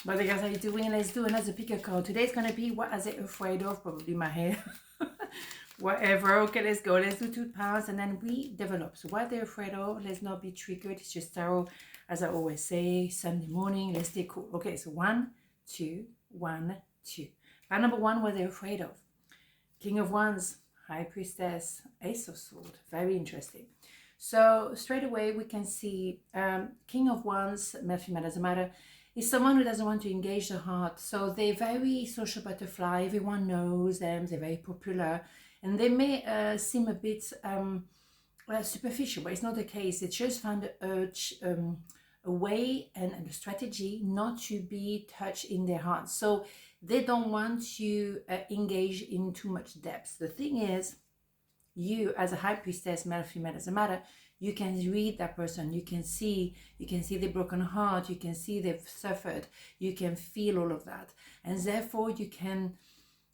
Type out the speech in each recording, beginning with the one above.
But the guys, how you doing? Let's do another pick a card. Today's gonna be what are they afraid of? Probably my hair. Whatever. Okay, let's go. Let's do 2 pounds and then we develop. So what they're afraid of, let's not be triggered. It's just tarot, as I always say, Sunday morning. Let's stay cool. Okay, so 1, 2, 1, 2. Pile number 1, what they're afraid of. King of Wands, High Priestess, Ace of Swords. Very interesting. So straight away we can see King of Wands, male, female, doesn't matter, is someone who doesn't want to engage the heart. So they're very social butterfly. Everyone knows them. They're very popular. And they may seem a bit superficial, but it's not the case. They just found a way and a strategy not to be touched in their heart. So they don't want to engage in too much depth. The thing is, you as a high priestess, male, female, doesn't matter, you can read that person. You can see the broken heart. You can see they've suffered. You can feel all of that. And therefore you can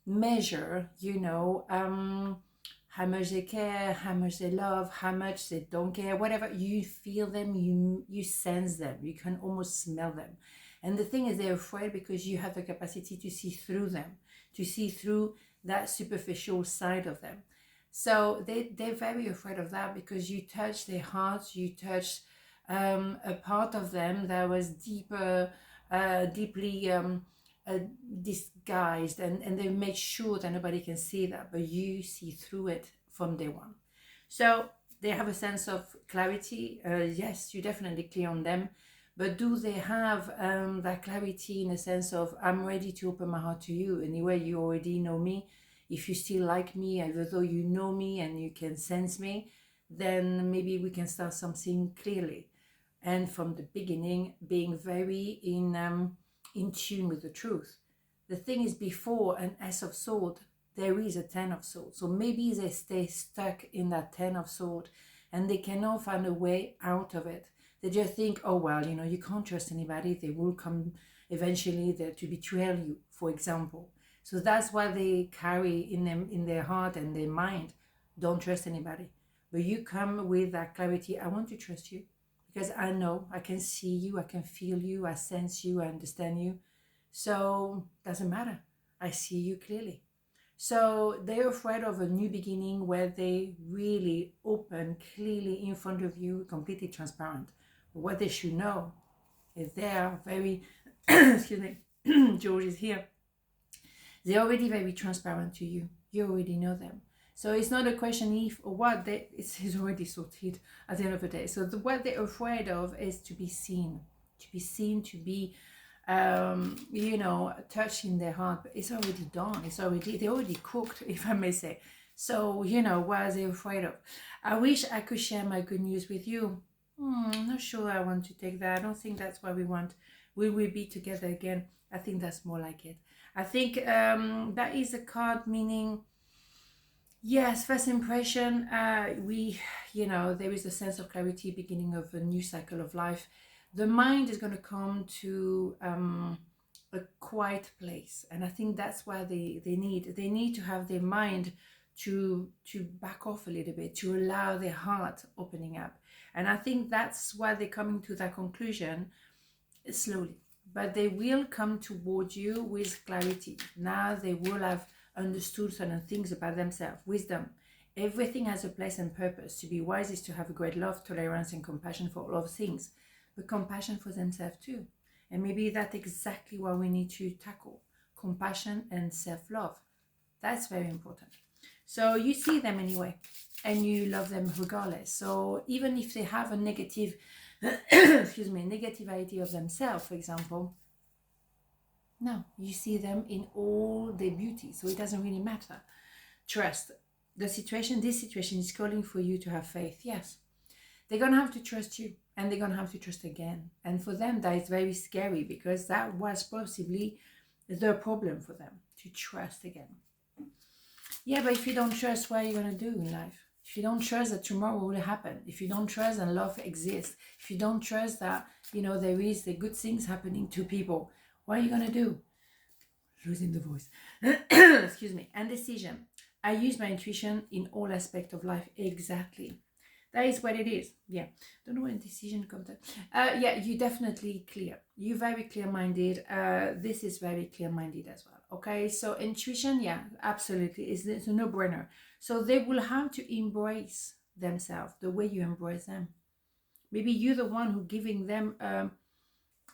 measure, how much they care, how much they love, how much they don't care, whatever. You feel them, you sense them, you can almost smell them. And the thing is, they're afraid because you have the capacity to see through them, to see through that superficial side of them. So they're very afraid of that because you touch their hearts, you touch a part of them that was deeply disguised, and they make sure that nobody can see that, but you see through it from day one. So they have a sense of clarity. Yes, you're definitely clear on them, but do they have that clarity in a sense of, I'm ready to open my heart to you? Anyway, you already know me. If you still like me, even though you know me and you can sense me, then maybe we can start something clearly. And from the beginning, being very in tune with the truth. The thing is, before an Ace of Swords, there is a 10 of Swords. So maybe they stay stuck in that 10 of Swords and they cannot find a way out of it. They just think, oh, well, you can't trust anybody. They will come eventually there to betray you, for example. So that's why they carry in their heart and their mind, don't trust anybody. But you come with that clarity. I want to trust you because I know, I can see you, I can feel you, I sense you, I understand you. So doesn't matter. I see you clearly. So they're afraid of a new beginning where they really open clearly in front of you, completely transparent. But what they should know is they are very, excuse me, George is here. They're already very transparent to you. You already know them. So it's not a question if or what, it's already sorted at the end of the day. So what they're afraid of is to be seen, to be, touched in their heart. But it's already done. They already cooked, if I may say. So, what are they afraid of? I wish I could share my good news with you. I'm not sure I want to take that. I don't think that's what we want. Will we be together again? I think that's more like it. I think that is a card meaning, yes, first impression, there is a sense of clarity, beginning of a new cycle of life. The mind is going to come to a quiet place. And I think that's why they need to have their mind to back off a little bit, to allow their heart opening up. And I think that's why they're coming to that conclusion slowly. But they will come towards you with clarity. Now they will have understood certain things about themselves. Wisdom. Everything has a place and purpose. To be wise is to have a great love, tolerance, and compassion for all of things. But compassion for themselves too. And maybe that's exactly what we need to tackle. Compassion and self-love. That's very important. So you see them anyway. And you love them regardless. So even if they have a negative negative idea of themselves, for example, no, you see them in all their beauty, so it doesn't really matter. Trust. This situation is calling for you to have faith. Yes, they're gonna have to trust you, and they're gonna have to trust again. And for them, that is very scary because that was possibly the problem for them, to trust again. Yeah, but if you don't trust, what are you gonna do in life? If you don't trust that tomorrow will happen, if you don't trust that love exists, if you don't trust that, there is the good things happening to people, what are you going to do? Losing the voice. Excuse me. And decision. I use my intuition in all aspects of life. Exactly. That is what it is. Yeah. Don't know when decision comes up. Yeah, you're definitely clear. You're very clear-minded. This is very clear-minded as well. Okay, so intuition, yeah, absolutely. It's a no-brainer. So they will have to embrace themselves the way you embrace them. Maybe you're the one who giving them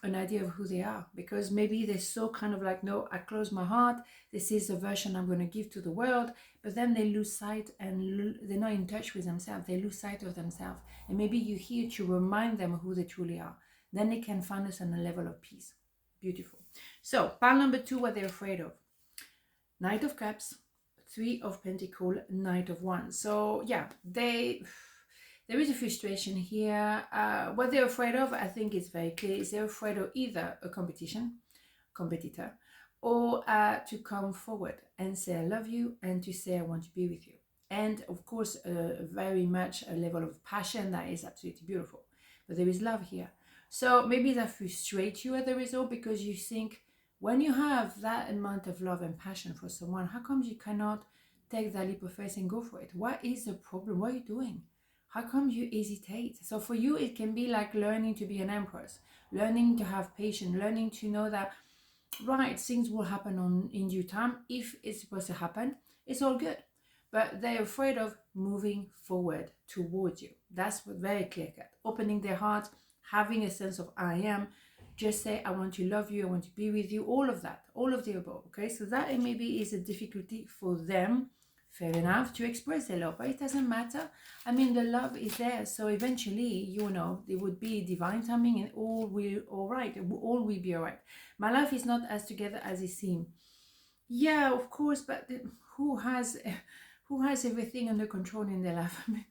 an idea of who they are, because maybe they're so kind of like, no, I close my heart, this is the version I'm going to give to the world, but then they lose sight and they're not in touch with themselves. They lose sight of themselves, and maybe you're here to remind them who they truly are. Then they can find us on a level of peace. Beautiful. So pile number 2, what they're afraid of: Knight of Cups, 3 of Pentacles, Knight of Wands. So yeah, there is a frustration here. What they're afraid of, I think it's very clear, is they're afraid of either a competitor, or to come forward and say, I love you, and to say, I want to be with you. And of course, very much a level of passion that is absolutely beautiful. But there is love here. So maybe that frustrates you as a result, because you think, when you have that amount of love and passion for someone, how come you cannot take that leap of faith and go for it? What is the problem? What are you doing? How come you hesitate? So for you, it can be like learning to be an empress, learning to have patience, learning to know that, right, things will happen in due time. If it's supposed to happen, it's all good. But they're afraid of moving forward towards you. That's what very clear cut. Opening their heart, having a sense of I am. Just say, I want to love you, I want to be with you, all of that, all of the above. Okay, so that maybe is a difficulty for them. Fair enough, to express their love, but it doesn't matter. I mean, the love is there, so eventually, you know, there would be divine timing, and all will all right. All will be all right. My life is not as together as it seems. Yeah, of course, but who has everything under control in their life? I mean,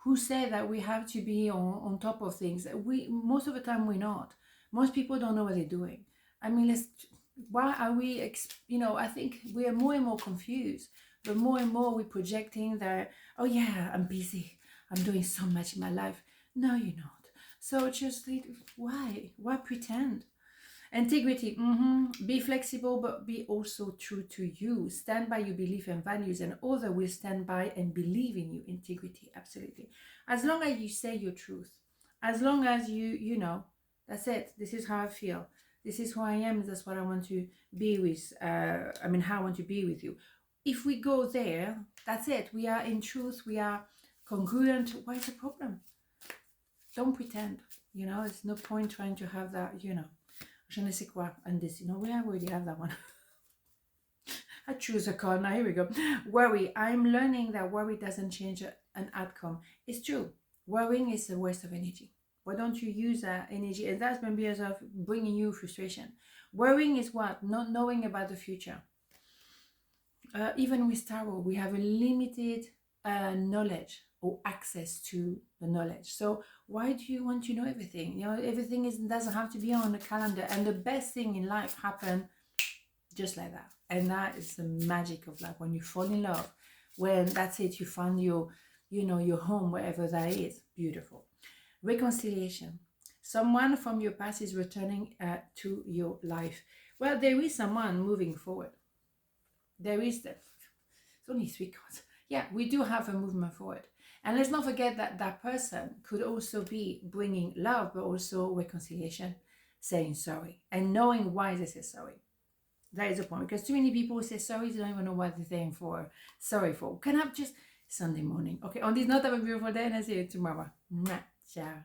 who said that we have to be on top of things? We, most of the time, we're not. Most people don't know what they're doing. I mean, why are we? You know, I think we are more and more confused. But more and more we're projecting that, oh yeah, I'm busy, I'm doing so much in my life. No, you're not. So just why pretend? Integrity, be flexible, but be also true to you. Stand by your belief and values, and others will stand by and believe in you. Integrity, absolutely. As long as you say your truth, as long as you know, that's it. This is how I feel. This is who I am. That's what I want to be with. How I want to be with you. If we go there, that's it. We are in truth. We are congruent. Why is the problem? Don't pretend. You know, there's no point trying to have that, you know, je ne sais quoi. And this, you know, we already have that one. I choose a card now. Here we go. Worry. I'm learning that worry doesn't change an outcome. It's true. Worrying is a waste of energy. Why don't you use that energy? And that's maybe as of bringing you frustration. Worrying is what? Not knowing about the future. Even with tarot, we have a limited knowledge or access to the knowledge. So why do you want to know everything? You know, everything doesn't have to be on the calendar. And the best thing in life happen just like that. And that is the magic of life. When you fall in love, when that's it, you find your home, wherever that is. Beautiful. Reconciliation. Someone from your past is returning to your life. Well, there is someone moving forward. There is it's only 3 cards. Yeah, we do have a movement forward. And let's not forget that that person could also be bringing love, but also reconciliation, saying sorry, and knowing why they say sorry. That is the point, because too many people say sorry, they don't even know what they're saying for. Sorry for. Can I just Sunday morning? Okay, on this note, have a beautiful day, and I'll see you tomorrow. Ciao.